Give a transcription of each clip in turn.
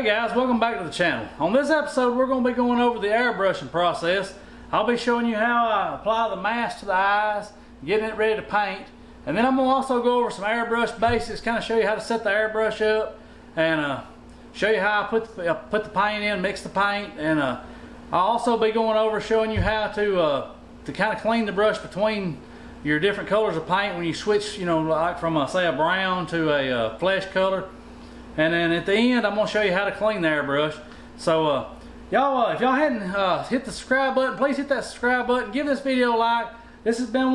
Hey guys, welcome back to the channel. On this episode we're going to be going over the airbrushing process. I'll be showing you how I apply the mask to the eyes, getting it ready to paint, and then I'm going to also go over some airbrush basics, kind of show you how to set the airbrush up, and show you how I put the paint in, mix the paint, and I'll also be going over showing you how to kind of clean the brush between your different colors of paint when you switch, you know, like from say a brown to a flesh color. And then at the end, I'm going to show you how to clean the airbrush. So, y'all, if y'all hadn't hit the subscribe button, please hit that subscribe button. Give this video a like. This has been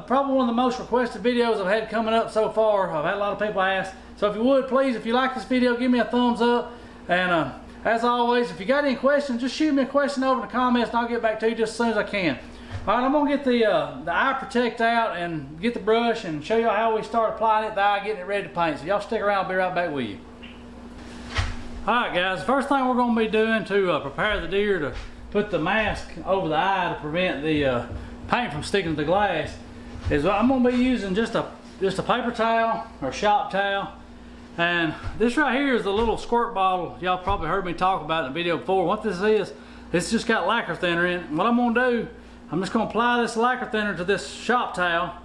probably one of the most requested videos I've had coming up so far. I've had a lot of people ask. So if you would, please, if you like this video, give me a thumbs up. And as always, if you got any questions, just shoot me a question over in the comments and I'll get back to you just as soon as I can. All right, I'm going to get the eye protect out and get the brush and show you how we start applying it, the eye, getting it ready to paint. So y'all stick around, I'll be right back with you. Alright guys, the first thing we're going to be doing to prepare the deer to put the mask over the eye to prevent the paint from sticking to the glass is I'm going to be using just a paper towel or shop towel. And this right here is a little squirt bottle y'all probably heard me talk about in the video before. What this is, it's just got lacquer thinner in it. And what I'm going to do, I'm just going to apply this lacquer thinner to this shop towel.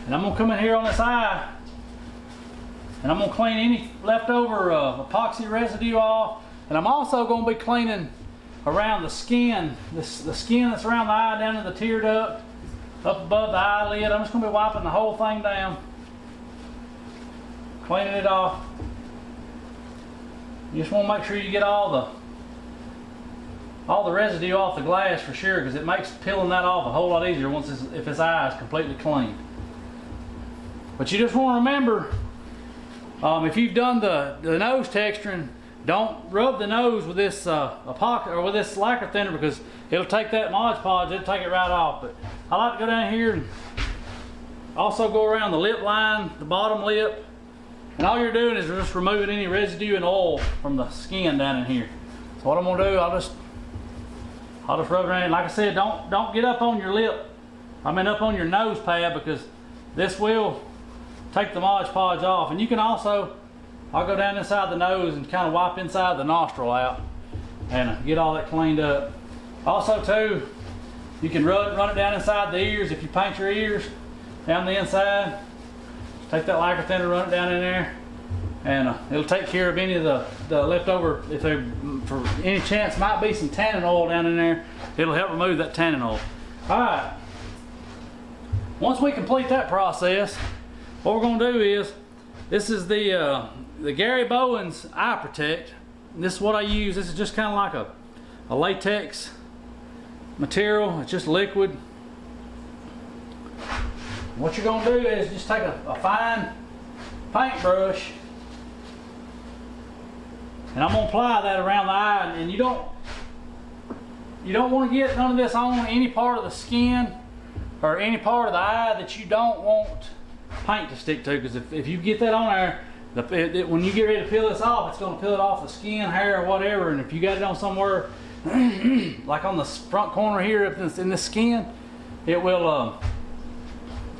And I'm going to come in here on this eye. And I'm going to clean any leftover epoxy residue off. And I'm also going to be cleaning around the skin, the skin that's around the eye down to the tear duct, up above the eyelid. I'm just going to be wiping the whole thing down, cleaning it off. You just want to make sure you get all the residue off the glass for sure, because it makes peeling that off a whole lot easier if this eye is completely clean. But you just want to remember, if you've done the nose texturing, don't rub the nose with this epoxy or with this lacquer thinner, because it'll take that Mod Podge, it'll take it right off. But I like to go down here and also go around the lip line, the bottom lip, and all you're doing is just removing any residue and oil from the skin down in here. So what I'm gonna do, I'll just rub it around. Like I said, don't get up on your lip. I mean up on your nose pad, because this will take the Mod Podge off. And you can also, I'll go down inside the nose and kind of wipe inside the nostril out and get all that cleaned up. Also too, you can run it down inside the ears. If you paint your ears down the inside, take that lacquer thinner, run it down in there, and it'll take care of any of the leftover, if there for any chance might be some tannin oil down in there, it'll help remove that tannin oil. Alright, once we complete that process, what we're going to do is, this is the Gary Bowen's Eye Protect. This is what I use. This is just kind of like a latex material. It's just liquid. What you're going to do is just take a fine paintbrush, and I'm going to apply that around the eye. And you don't want to get none of this on any part of the skin or any part of the eye that you don't want paint to stick to, because if you get that on there, when you get ready to peel this off, it's going to peel it off the skin, hair, or whatever. And if you got it on somewhere like on the front corner here in the skin, it will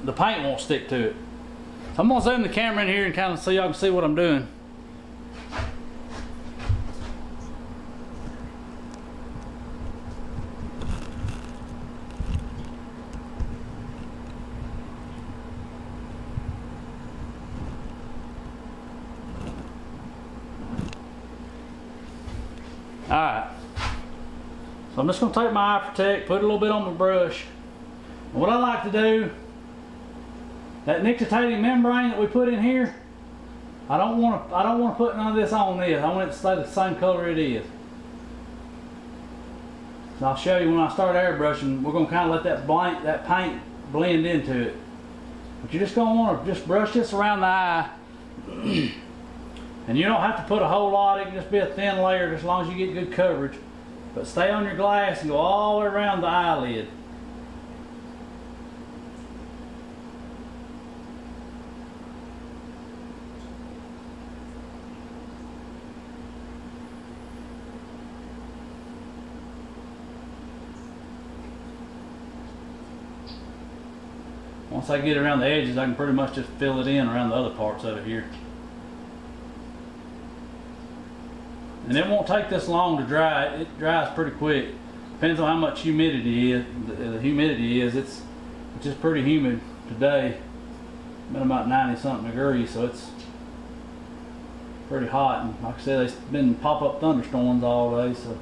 the paint won't stick to it. So I'm going to zoom the camera in here and kind of so y'all can see what I'm doing. Alright, so I'm just going to take my Eye Protect, put a little bit on my brush. And what I like to do, that nictitating membrane that we put in here, I don't want to put none of this on this. I want it to stay the same color it is. So I'll show you when I start airbrushing. We're going to kind of let that paint blend into it. But you're just going to want to just brush this around the eye. And you don't have to put a whole lot. It can just be a thin layer, as long as you get good coverage. But stay on your glass and go all the way around the eyelid. Once I get around the edges, I can pretty much just fill it in around the other parts of it here. And it won't take this long to dry. It dries pretty quick. Depends on how much humidity the humidity is. It's just pretty humid today. Been about 90 something degrees, so it's pretty hot. And like I said, there's been pop-up thunderstorms all day, so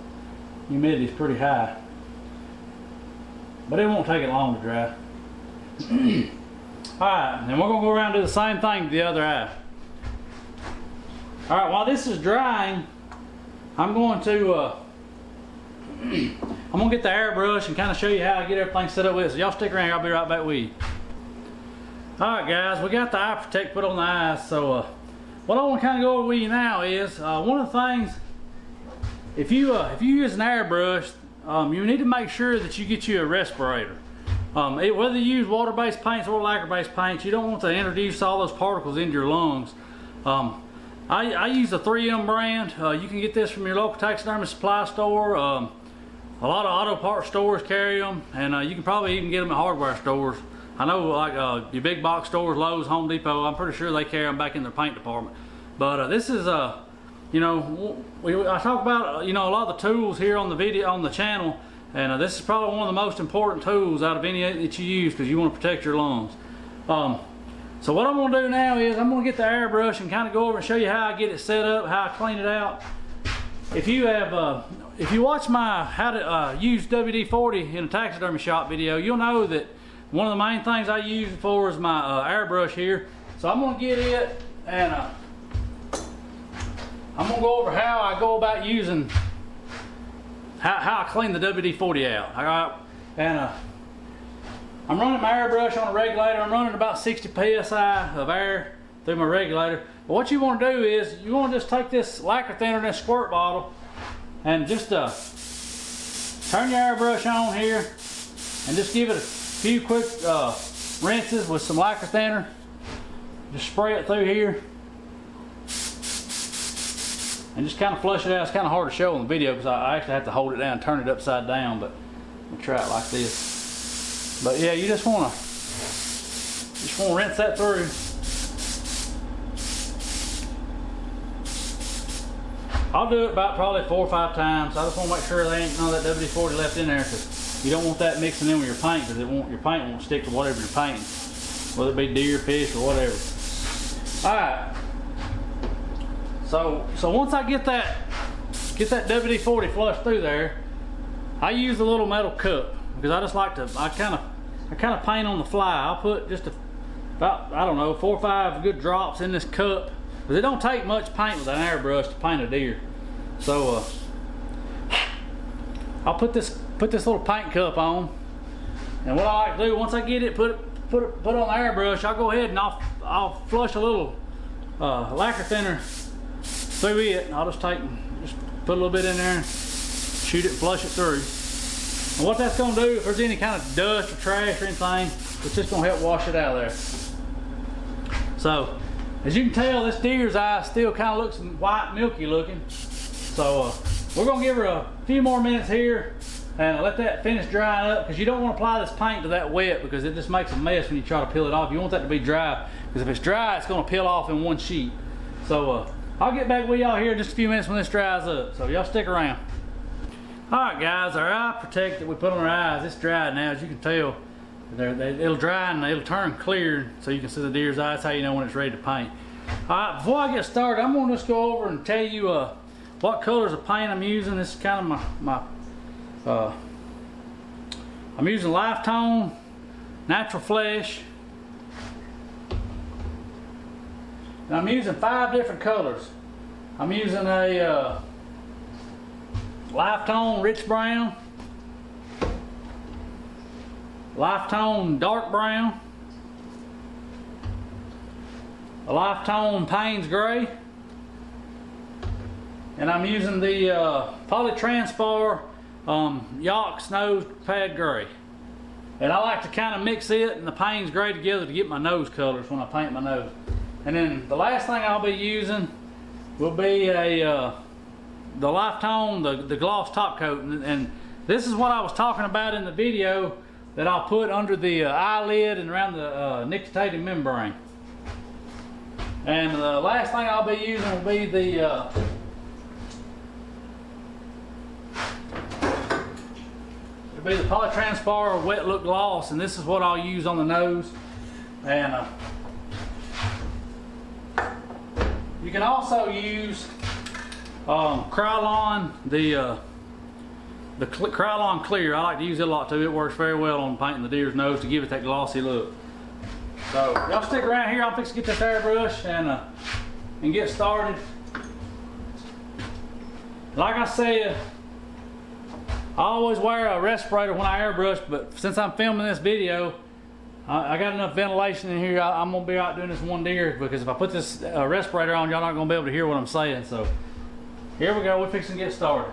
humidity's pretty high. But it won't take it long to dry. Alright, and we're gonna go around and do the same thing to the other eye. Alright, while this is drying, I'm going to get the airbrush and kind of show you how I get everything set up with it. So y'all stick around, I'll be right back with you. Alright guys, we got the eye protect put on the eyes. So what I want to kind of go over with you now is one of the things, if you use an airbrush, you need to make sure that you get you a respirator. Whether you use water-based paints or lacquer-based paints, you don't want to introduce all those particles into your lungs. I use the 3M brand. You can get this from your local taxidermy supply store. A lot of auto parts stores carry them, and you can probably even get them at hardware stores. I know, like your big box stores, Lowe's, Home Depot, I'm pretty sure they carry them back in their paint department. But this is, you know, I talk about, you know, a lot of the tools here on the video, on the channel, and this is probably one of the most important tools out of any that you use, because you want to protect your lungs. So what I'm going to do now is I'm going to get the airbrush and kind of go over and show you how I get it set up, how I clean it out. If you have, if you watch my how to use WD-40 in a taxidermy shop video, you'll know that one of the main things I use it for is my airbrush here. So I'm going to get it, and I'm going to go over how I go about using, how I clean the WD-40 out. All right, and I'm running my airbrush on a regulator. I'm running about 60 psi of air through my regulator. But what you want to do is you want to just take this lacquer thinner in this squirt bottle and just turn your airbrush on here and just give it a few quick rinses with some lacquer thinner. Just spray it through here and just kind of flush it out. It's kind of hard to show on the video because I actually have to hold it down and turn it upside down, but we'll try it like this. But yeah, you just want to rinse that through. I'll do it about probably 4 or 5 times. I just want to make sure there ain't none of that WD-40 left in there, because you don't want that mixing in with your paint, because your paint won't stick to whatever you're painting, whether it be deer, fish, or whatever. All right. So once I get that WD-40 flushed through there, I use a little metal cup, because I just like to, I kind of paint on the fly. I'll put just about, I don't know, 4 or 5 good drops in this cup, because it don't take much paint with an airbrush to paint a deer. So I'll put this little paint cup on, and what I like to do once I get it put on the airbrush, I'll go ahead and I'll flush a little lacquer thinner through it. I'll just put a little bit in there, shoot it, and flush it through. And what that's going to do, if there's any kind of dust or trash or anything, it's just going to help wash it out of there. So, as you can tell, this deer's eye still kind of looks white, milky looking. So, we're going to give her a few more minutes here and let that finish drying up, because you don't want to apply this paint to that wet, because it just makes a mess when you try to peel it off. You want that to be dry, because if it's dry, it's going to peel off in one sheet. So, I'll get back with y'all here in just a few minutes when this dries up. So, y'all stick around. Alright guys, our eye protect that we put on our eyes, it's dry now, as you can tell. It'll dry and it'll turn clear so you can see the deer's eye. That's how you know when it's ready to paint. Alright, before I get started, I'm going to just go over and tell you what colors of paint I'm using. This is kind of I'm using Life Tone, Natural Flesh, and I'm using 5 different colors. I'm using a Life Tone Rich Brown, Life Tone Dark Brown, a Life Tone Payne's Gray, and I'm using the Polytranspar Yox Nose Pad Gray. And I like to kind of mix it and the Payne's Gray together to get my nose colors when I paint my nose. And then the last thing I'll be using will be the Life Tone, the gloss top coat, and this is what I was talking about in the video that I'll put under the eyelid and around the nictitating membrane. And the last thing I'll be using will be the would be the Polytranspar Wet Look Gloss, and this is what I'll use on the nose. And you can also use Krylon, the Krylon Clear. I like to use it a lot too. It works very well on painting the deer's nose to give it that glossy look. So y'all stick around here. I'm fixing to get this airbrush and get started. Like I said, I always wear a respirator when I airbrush, but since I'm filming this video, I got enough ventilation in here. I'm gonna be out doing this one deer, because if I put this respirator on, y'all not gonna be able to hear what I'm saying. So here we go. We're fixing to get started.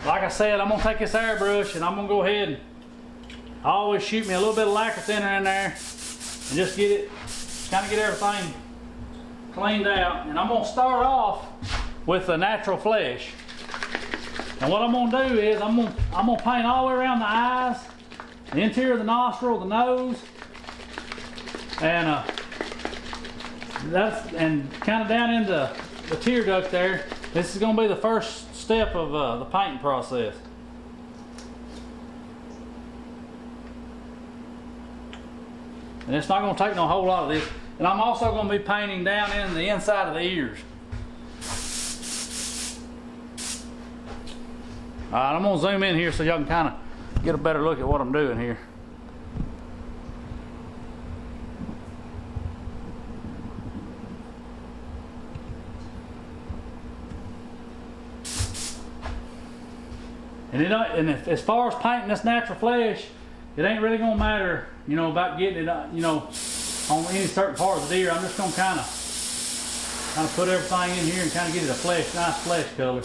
Like I said, I'm gonna take this airbrush and I'm gonna go ahead and I always shoot me a little bit of lacquer thinner in there and just get it, kind of get everything cleaned out. And I'm gonna start off with the natural flesh. And what I'm gonna do is I'm gonna paint all the way around the eyes, the interior of the nostril, the nose, and kind of down into the tear duct there. This is gonna be the first step of the painting process. And it's not gonna take no whole lot of this. And I'm also gonna be painting down in the inside of the ears. Alright, I'm gonna zoom in here so y'all can kind of get a better look at what I'm doing here. And as far as painting this natural flesh, it ain't really gonna matter, you know, about getting it, you know, on any certain part of the deer. I'm just gonna kind of put everything in here and kind of get it a nice flesh color.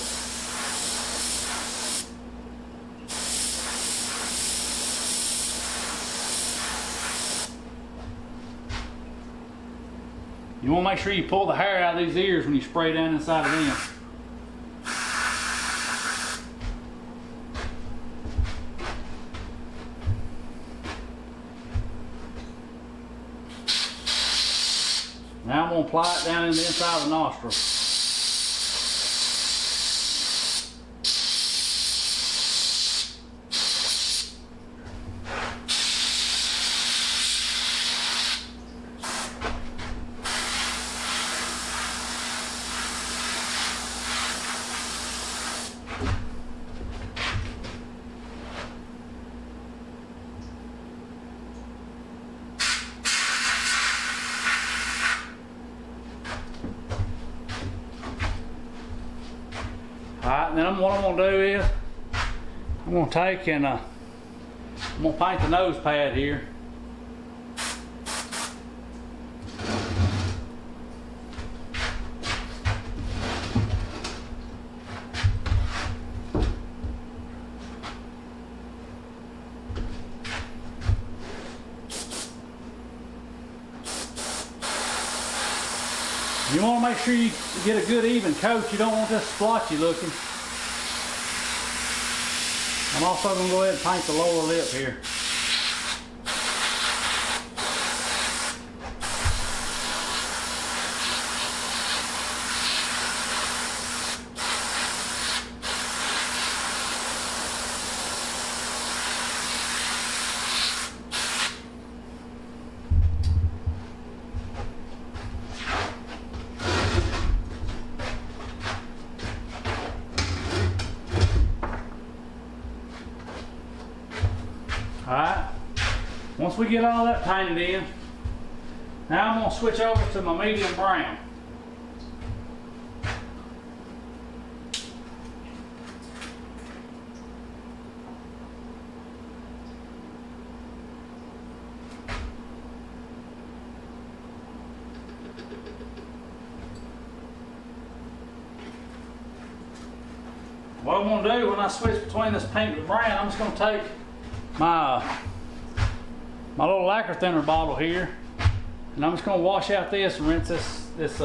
You want to make sure you pull the hair out of these ears when you spray down inside of them. Now I'm going to apply it down in the inside of the nostril. Alright, and then what I'm going to do is I'm going to take and I'm going to paint the nose pad here. You want to make sure you get a good even coat. You don't want this splotchy looking. I'm also going to go ahead and paint the lower lip here. Alright, once we get all that painted in, now I'm going to switch over to my medium brown. What I'm going to do when I switch between this pink and brown, I'm just going to take my little lacquer thinner bottle here, and I'm just going to wash out this and rinse this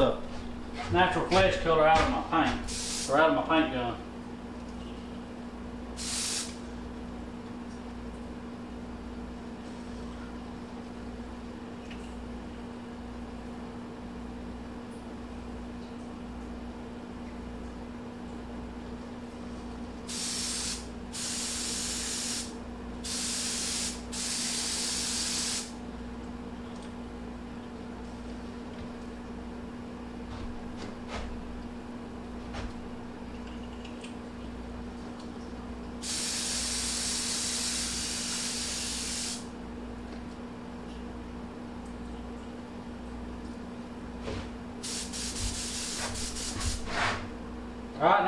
natural flesh color out of my paint, or out of my paint gun.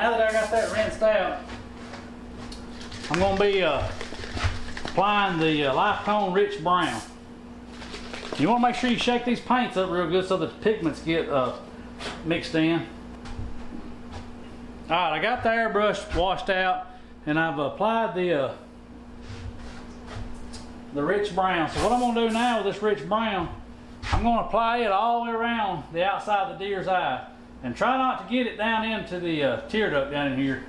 now that I got that rinsed out, I'm going to be applying the Life Tone Rich Brown. You want to make sure you shake these paints up real good so that the pigments get mixed in. Alright, I got the airbrush washed out and I've applied the rich brown. So what I'm going to do now with this rich brown, I'm going to apply it all the way around the outside of the deer's eye. And try not to get it down into the tear duct down in here.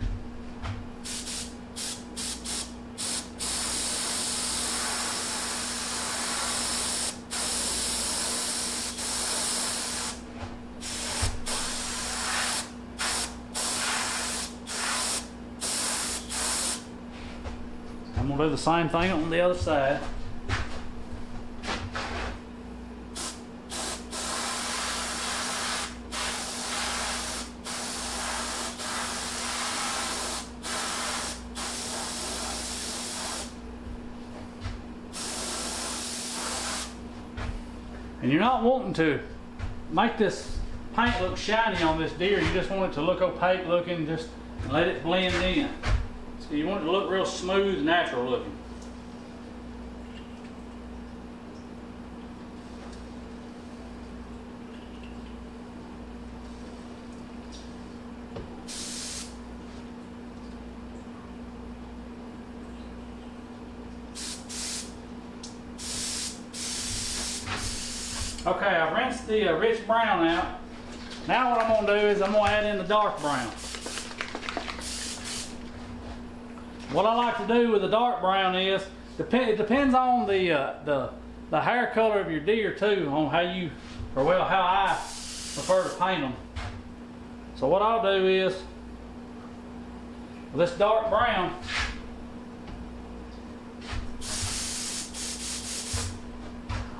I'm going to do the same thing on the other side. And you're not wanting to make this paint look shiny on this deer. You just want it to look opaque looking, just let it blend in. So you want it to look real smooth and natural looking. Okay, I've rinsed the rich brown out. Now what I'm going to do is I'm going to add in the dark brown. What I like to do with the dark brown is, it depends on the hair color of your deer too, on how you, or well, how I prefer to paint them. So what I'll do is, with this dark brown,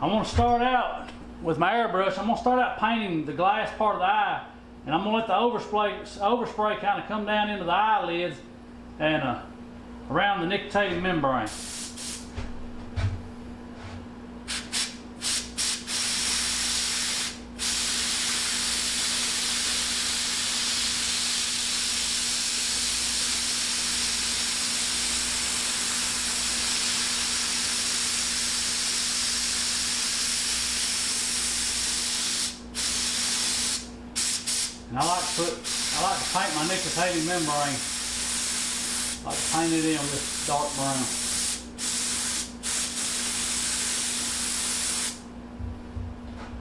I'm going to start out with my airbrush. I'm going to start out painting the glass part of the eye, and I'm going to let the overspray kind of come down into the eyelids and around the nictitating membrane. And I like to paint my nictitating membrane. I like to paint it in with this dark brown.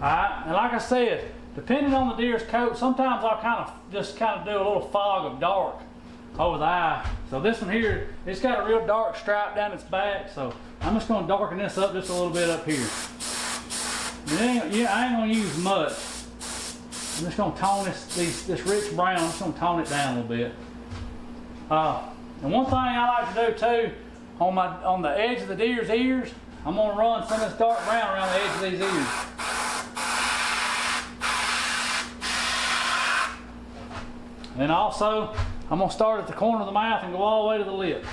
Alright, and like I said, depending on the deer's coat, sometimes I'll just do a little fog of dark over the eye. So this one here, it's got a real dark stripe down its back, so I'm just going to darken this up just a little bit up here. I ain't going to use much. I'm just going to tone this rich brown. I'm just going to tone it down a little bit. And one thing I like to do too, on the edge of the deer's ears, I'm going to run some of this dark brown around the edge of these ears. And also, I'm going to start at the corner of the mouth and go all the way to the lip.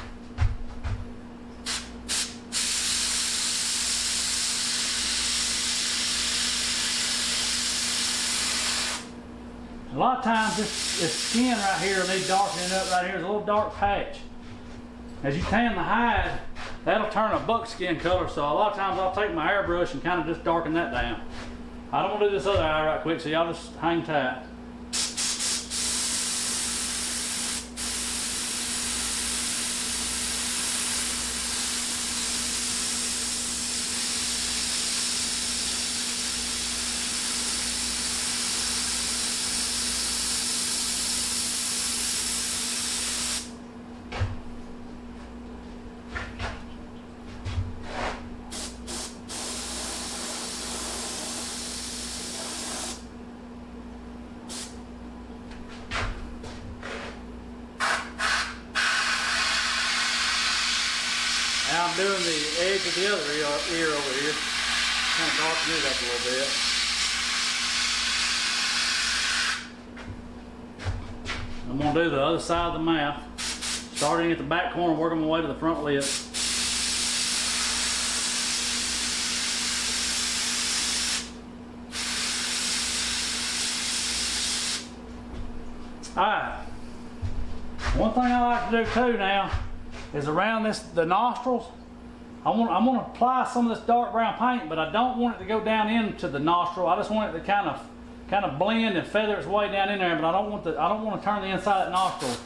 A lot of times this skin right here will need darkening up right here. There's a little dark patch. As you tan the hide, that'll turn a buckskin color. So a lot of times I'll take my airbrush and kind of just darken that down. I don't want to do this other eye right quick, so y'all just hang tight. Now I'm doing the edge of the other ear over here. Kind of darken it up a little bit. I'm going to do the other side of the mouth. Starting at the back corner, working my way to the front lip. Alright. One thing I like to do too now is around the nostrils. I'm gonna apply some of this dark brown paint, but I don't want it to go down into the nostril. I just want it to kind of blend and feather its way down in there. But I don't want to turn the inside of that nostril,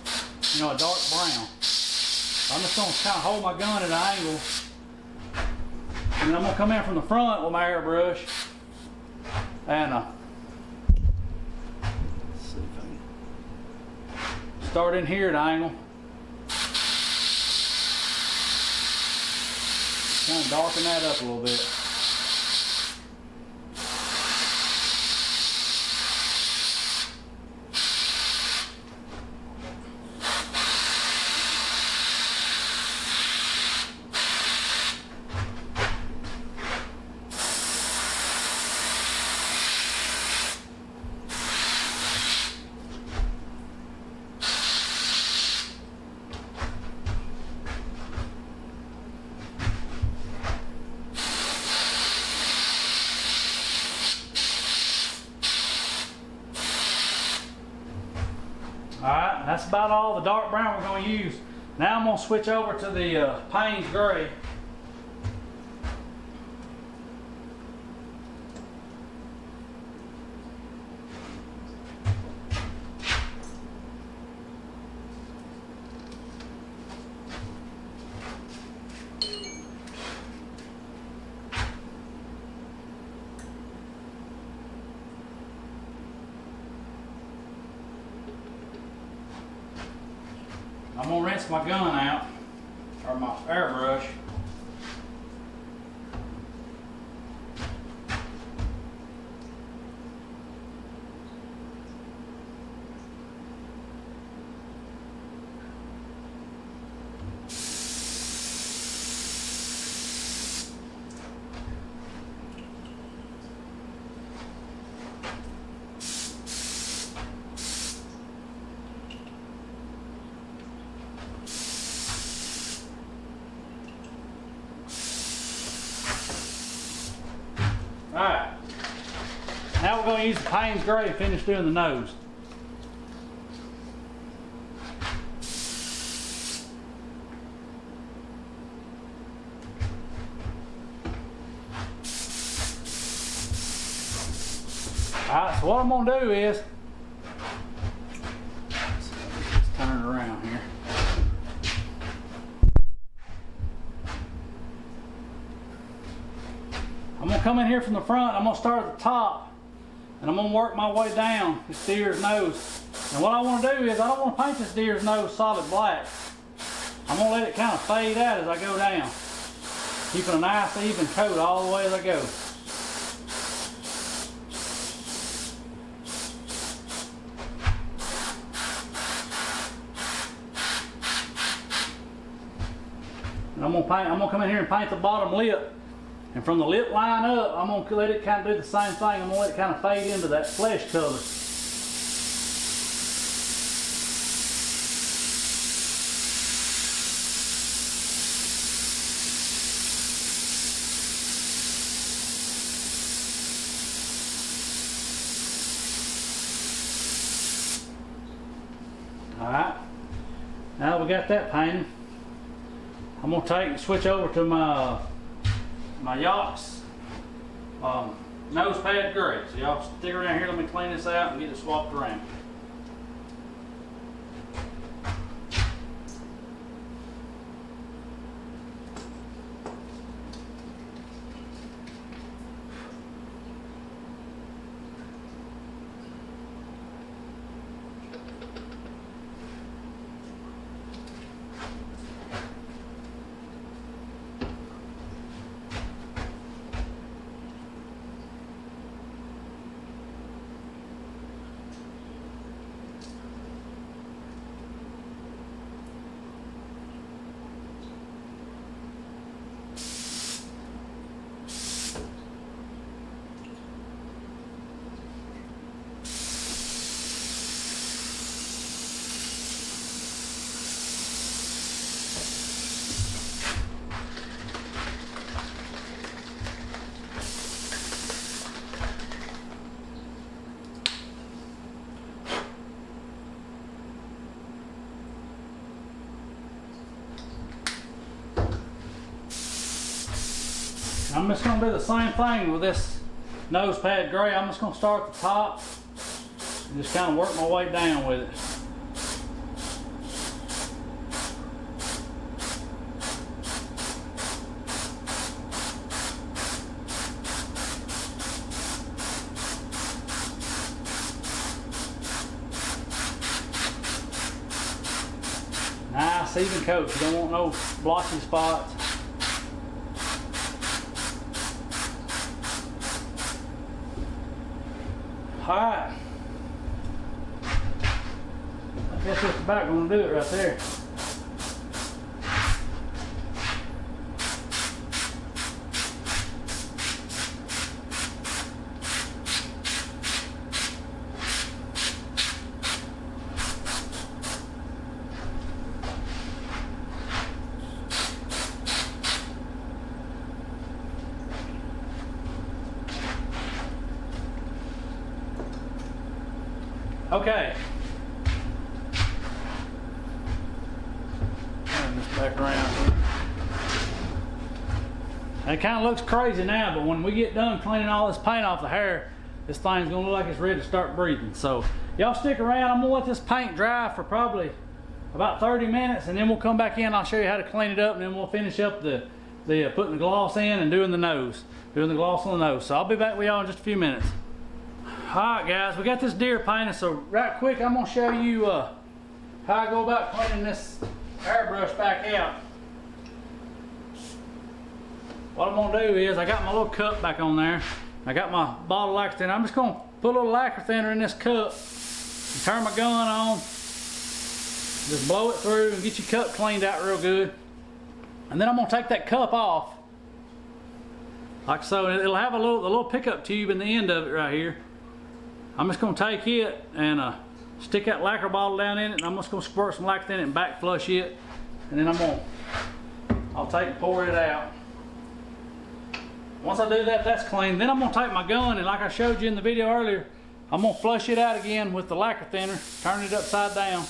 you know, a dark brown. I'm just gonna kind of hold my gun at an angle, and then I'm gonna come in from the front with my airbrush and let's see if I can start in here at an angle. Kind of darken that up a little bit. Alright, that's about all the dark brown we're going to use. Now I'm going to switch over to the Payne's Gray. I'm going to rinse my gun out, or my airbrush. Alright, now we're going to use the Payne's Gray to finish doing the nose. Alright, so what I'm going to do is, let's turn it around here. I'm going to come in here from the front. I'm going to start at the top, and I'm going to work my way down this deer's nose. And what I want to do is, I don't want to paint this deer's nose solid black. I'm going to let it kind of fade out as I go down, keeping a nice even coat all the way as I go. And I'm going to come in here and paint the bottom lip. And from the lip line up, I'm going to let it kind of do the same thing. I'm going to let it kind of fade into that flesh color. Alright, now we got that painted. I'm going to switch over to my Yacht's nose pad gray. So y'all stick around here, let me clean this out and get it swapped around. I'm just gonna do the same thing with this nose pad gray. I'm just gonna start at the top and just kind of work my way down with it. Nice even coat. You don't want no blotchy spots. Alright. I guess that's about going to do it right there. Okay. Turn this back around here. It kind of looks crazy now, but when we get done cleaning all this paint off the hair, this thing's gonna look like it's ready to start breathing. So y'all stick around. I'm gonna let this paint dry for probably about 30 minutes, and then we'll come back in. I'll show you how to clean it up, and then we'll finish up the putting the gloss in and doing the nose, doing the gloss on the nose. So I'll be back with y'all in just a few minutes. Alright guys, we got this deer painted, so right quick I'm going to show you how I go about cleaning this airbrush back out. What I'm going to do is, I got my little cup back on there. I got my bottle of lacquer thinner. I'm just going to put a little lacquer thinner in this cup and turn my gun on. Just blow it through and get your cup cleaned out real good. And then I'm going to take that cup off. Like so, it'll have a little pickup tube in the end of it right here. I'm just going to take it and stick that lacquer bottle down in it, and I'm just going to squirt some lacquer in it and back flush it, and then I'll take and pour it out. Once I do that, that's clean. Then I'm going to take my gun, and like I showed you in the video earlier, I'm going to flush it out again with the lacquer thinner, turn it upside down.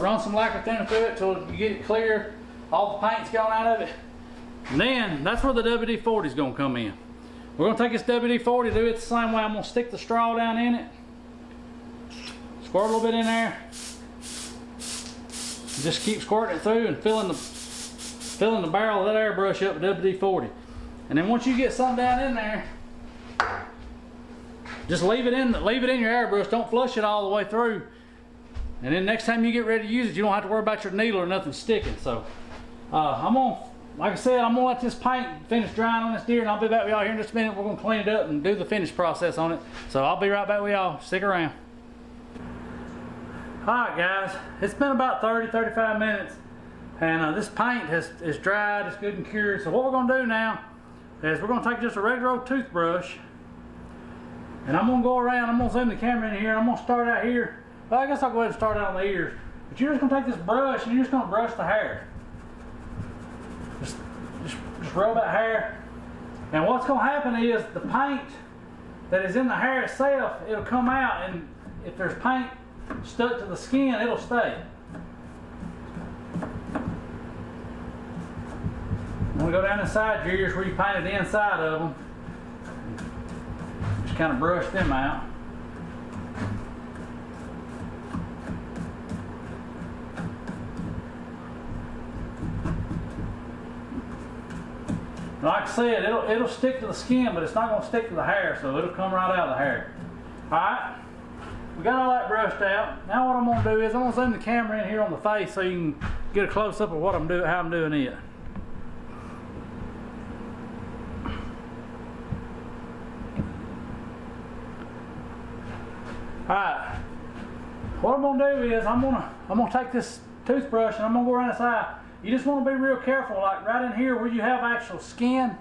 Run some lacquer thinner through it till you get it clear, all the paint's gone out of it. And then that's where the WD-40 is going to come in. We're going to take this WD-40, do it the same way. I'm going to stick the straw down in it, squirt a little bit in there, just keep squirting it through and filling the barrel of that airbrush up with WD-40. And then once you get something down in there, just leave it in your airbrush. Don't flush it all the way through. And then next time you get ready to use it, you don't have to worry about your needle or nothing sticking. So like I said, I'm gonna let this paint finish drying on this deer, and I'll be back with y'all here in just a minute. We're gonna clean it up and do the finish process on it. So I'll be right back with y'all. Stick around. Alright guys, it's been about 30-35 minutes, and this paint is dried, it's good and cured. So what we're gonna do now is we're gonna take just a regular old toothbrush, and I'm gonna go around, I'm gonna zoom the camera in here, and I'm gonna start out here. Well, I guess I'll go ahead and start out on the ears. But you're just gonna take this brush and you're just gonna brush the hair. Just rub that hair. And what's gonna happen is the paint that is in the hair itself, it'll come out, and if there's paint stuck to the skin, it'll stay. I'm gonna go down inside your ears where you painted the inside of them. Just kind of brush them out. Like I said, it'll stick to the skin, but it's not going to stick to the hair, so it'll come right out of the hair. Alright, we got all that brushed out. Now what I'm going to do is I'm going to zoom the camera in here on the face so you can get a close-up of what I'm doing, how I'm doing it. Alright, what I'm going to do is I'm going to take this toothbrush and I'm going to go around this eye. You just want to be real careful, like right in here where you have actual skin.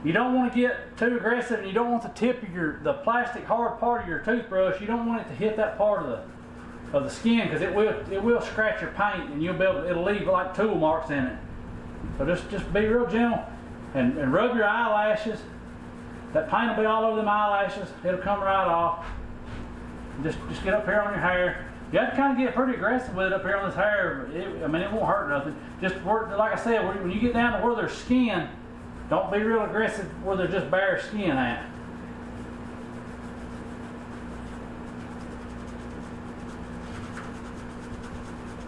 You don't want to get too aggressive, and you don't want the tip of the plastic hard part of your toothbrush, you don't want it to hit that part of the skin, because it will scratch your paint, and it'll leave like tool marks in it. So just be real gentle and rub your eyelashes. That paint will be all over them eyelashes. It'll come right off. Just get up here on your hair. You have to kind of get pretty aggressive with it up here on this hair. I mean, it won't hurt nothing. Just work, like I said, when you get down to where there's skin, don't be real aggressive where there's just bare skin at.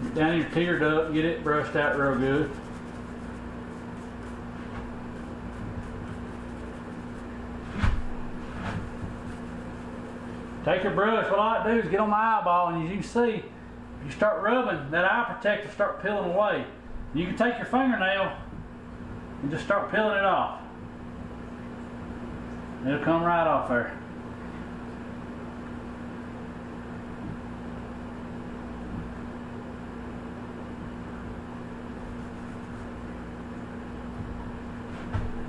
Get down your tear duct, get it brushed out real good. Take your brush. What I like to do is get on my eyeball, and as you see, if you start rubbing, that eye protector start peeling away. You can take your fingernail and just start peeling it off. It'll come right off there.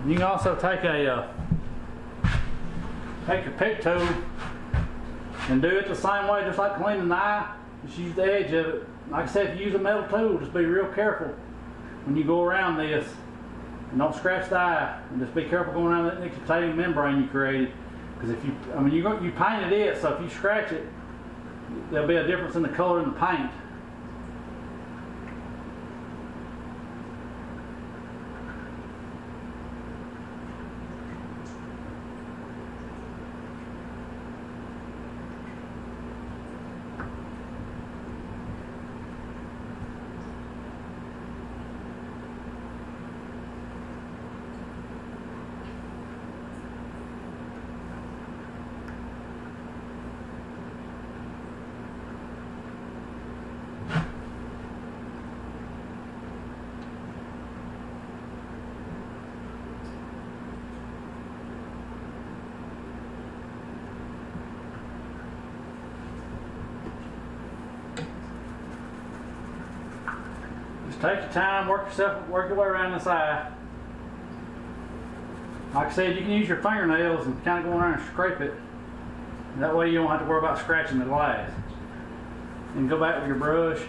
You can also take your pick tool and do it the same way, just like cleaning the eye. Just use the edge of it. Like I said, if you use a metal tool, just be real careful when you go around this. And don't scratch the eye. And just be careful going around that nictitating membrane you created. Because if you, I mean, you painted it, so if you scratch it, there'll be a difference in the color in the paint. Just take your time, work your way around this eye. Like I said, you can use your fingernails and kind of go around and scrape it. That way you don't have to worry about scratching the glass. And go back with your brush.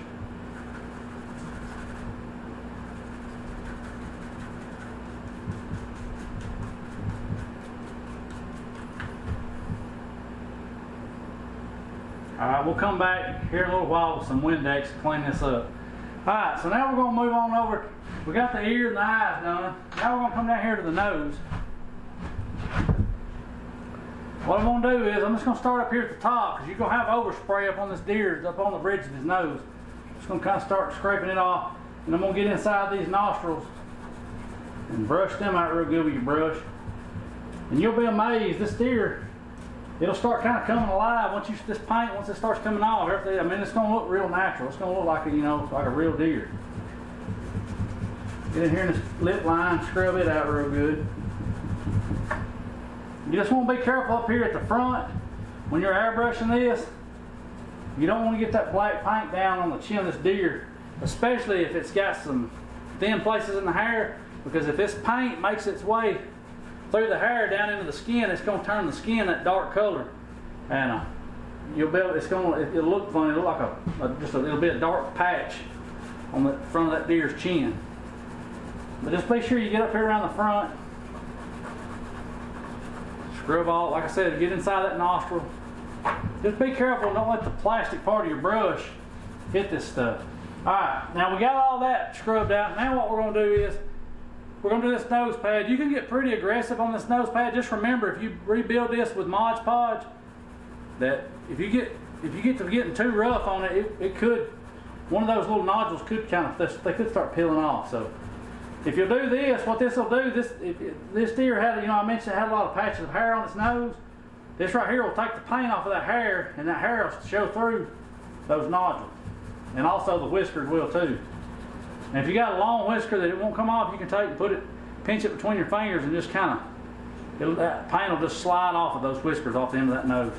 Alright, we'll come back here in a little while with some Windex to clean this up. Alright, so now we're going to move on over. We got the ear and the eyes done. Now we're going to come down here to the nose. What I'm going to do is, I'm just going to start up here at the top, because you're going to have overspray up on this deer, up on the bridge of his nose. Just going to kind of start scraping it off. And I'm going to get inside these nostrils and brush them out real good with your brush. And you'll be amazed, this deer, it'll start kind of coming alive once this paint, once it starts coming off. Everything, I mean, it's going to look real natural. It's going to look like a, you know, like a real deer. Get in here in this lip line, scrub it out real good. You just want to be careful up here at the front when you're airbrushing this. You don't want to get that black paint down on the chin of this deer, especially if it's got some thin places in the hair, because if this paint makes its way through the hair down into the skin, it's going to turn the skin that dark color, and you'll be able, it'll look funny. It'll look like it'll be a dark patch on the front of that deer's chin. But just be sure you get up here around the front, scrub all, like I said, get inside that nostril. Just be careful, don't let the plastic part of your brush hit this stuff. Alright, now we got all that scrubbed out. Now what we're going to do is, we're going to do this nose pad. You can get pretty aggressive on this nose pad. Just remember, if you rebuild this with Mod Podge, that if you get to getting too rough on it, it could, one of those little nodules could kind of, they could start peeling off. So if you do this, what this will do, this deer had, you know, I mentioned it had a lot of patches of hair on its nose. This right here will take the paint off of that hair, and that hair will show through those nodules. And also the whiskers will too. And if you got a long whisker that it won't come off, you can take and put it, pinch it between your fingers, and just kind of, that paint will just slide off of those whiskers off the end of that nose.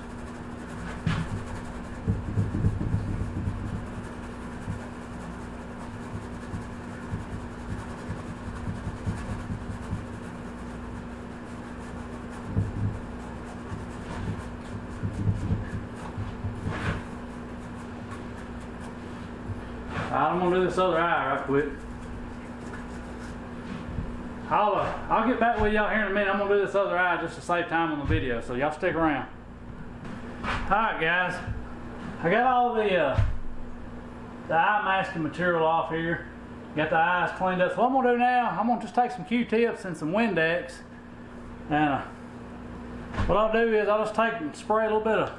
I'm going to do this other eye right quick. I'll get back with y'all here in a minute. I'm going to do this other eye just to save time on the video, so y'all stick around. Alright guys, I got all the the eye masking material off here. Got the eyes cleaned up. So what I'm gonna do now, I'm gonna just take some Q-tips and some Windex, and what I'll do is I'll just take and spray a little bit of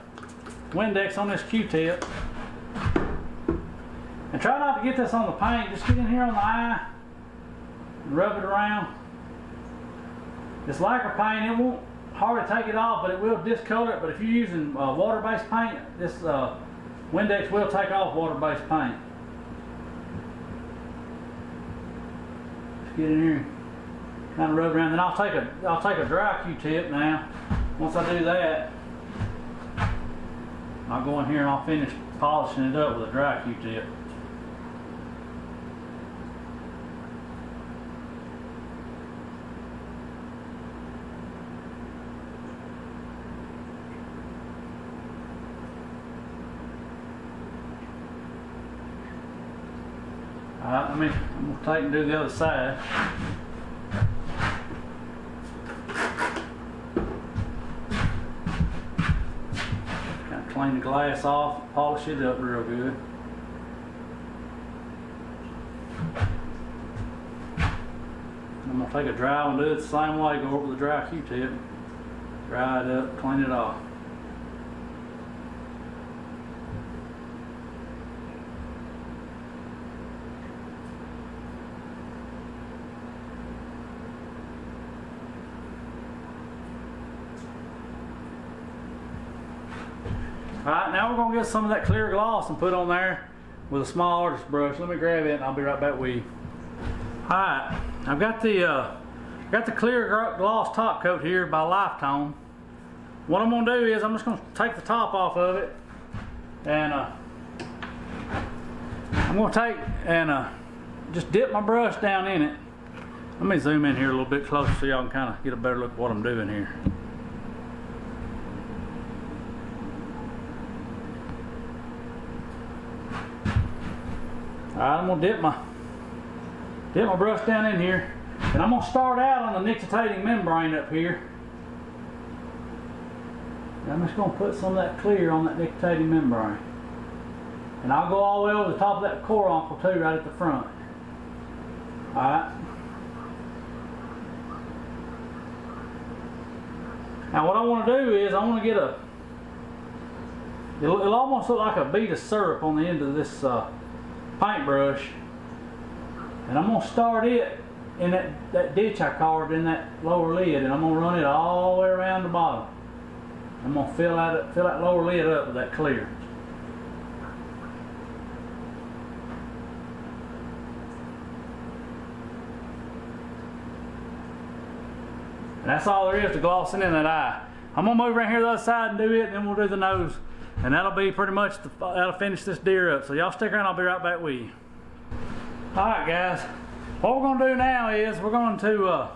Windex on this Q-tip, and try not to get this on the paint. Just get in here on the eye and rub it around. This lacquer paint, it won't hardly take it off, but it will discolor it. But if you're using water-based paint, this Windex will take off water-based paint. Just get in here, kind of rub around. Then I'll take a dry Q-tip now. Once I do that, I'll go in here and I'll finish polishing it up with a dry Q-tip. Alright, I'm gonna take and do the other side. Kind of clean the glass off, polish it up real good. I'm gonna take a dry one, do it the same way, go over the dry Q-tip, dry it up, clean it off. Alright, now we're going to get some of that clear gloss and put on there with a small artist brush. Let me grab it and I'll be right back with you. Alright, I've got the clear gloss top coat here by Lifetone. What I'm going to do is I'm just going to take the top off of it, and I'm going to take and just dip my brush down in it. Let me zoom in here a little bit closer so y'all can kind of get a better look at what I'm doing here. Alright, I'm going to dip my brush down in here, and I'm going to start out on the nictitating membrane up here. And I'm just going to put some of that clear on that nictitating membrane. And I'll go all the way over the top of that coroncle too, right at the front. Alright. Now what I want to do is I want to get it'll almost look like a bead of syrup on the end of this paintbrush, and I'm going to start it in that ditch I carved in that lower lid, and I'm going to run it all the way around the bottom. I'm going to fill that lower lid up with that clear. And that's all there is to glossing in that eye. I'm going to move right here to the other side and do it, and then we'll do the nose. And that'll be pretty much, that'll finish this deer up. So y'all stick around, I'll be right back with you. Alright guys, what we're going to do now is we're going to,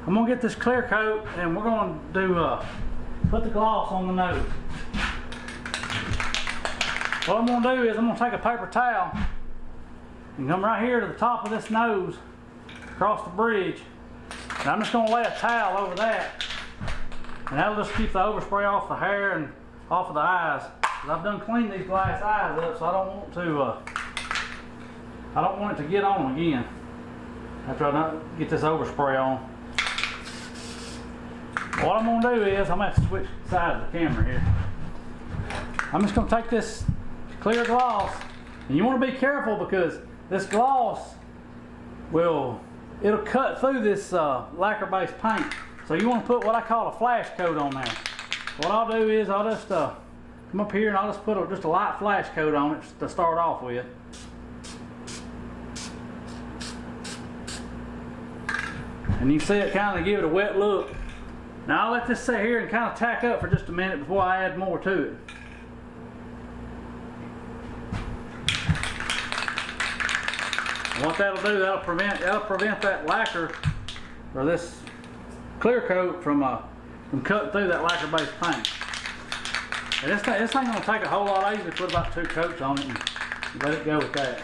I'm going to get this clear coat, and we're going to do, put the gloss on the nose. What I'm going to do is I'm going to take a paper towel and come right here to the top of this nose, across the bridge. And I'm just going to lay a towel over that, and that'll just keep the overspray off the hair and off of the eyes. I've done cleaned these glass eyes up, so I don't want it to get on again after I get this overspray on. What I'm going to do is I'm going to have to switch sides of the camera here. I'm just going to take this clear gloss, and you want to be careful because this gloss it'll cut through this lacquer-based paint. So you want to put what I call a flash coat on there. What I'll do is I'll just come up here and I'll just put just a light flash coat on it to start off with. And you see it kind of give it a wet look. Now I'll let this sit here and kind of tack up for just a minute before I add more to it. And what that'll do, that'll prevent that lacquer or this clear coat from cutting through that lacquer-based paint. And this ain't going to take a whole lot. I usually put about 2 coats on it and let it go with that.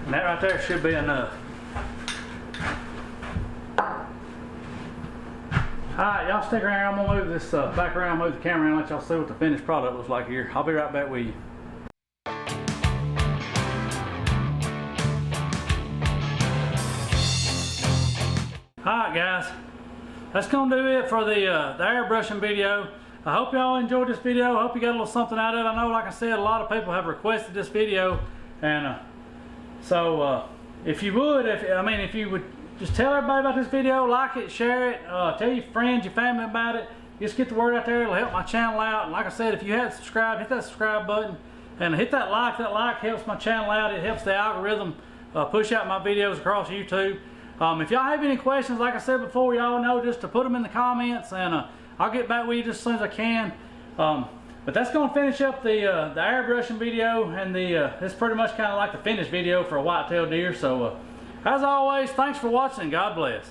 And that right there should be enough. Alright, y'all stick around. I'm gonna move this back around, move the camera around, let y'all see what the finished product looks like here. I'll be right back with you. Alright guys, that's gonna do it for the airbrushing video. I hope y'all enjoyed this video. I hope you got a little something out of it. I know, like I said, a lot of people have requested this video, and so if you would, if you would just tell everybody about this video, like it, share it, tell your friends, your family about it. Just get the word out there. It'll help my channel out. And like I said, if you haven't subscribed, hit that subscribe button and hit that like. That like helps my channel out. It helps the algorithm push out my videos across YouTube. If y'all have any questions, like I said before, y'all know just to put them in the comments, and I'll get back with you just as soon as I can. But that's going to finish up the airbrushing video, and it's pretty much kind of like the finished video for a white-tailed deer. So as always, thanks for watching, and God bless.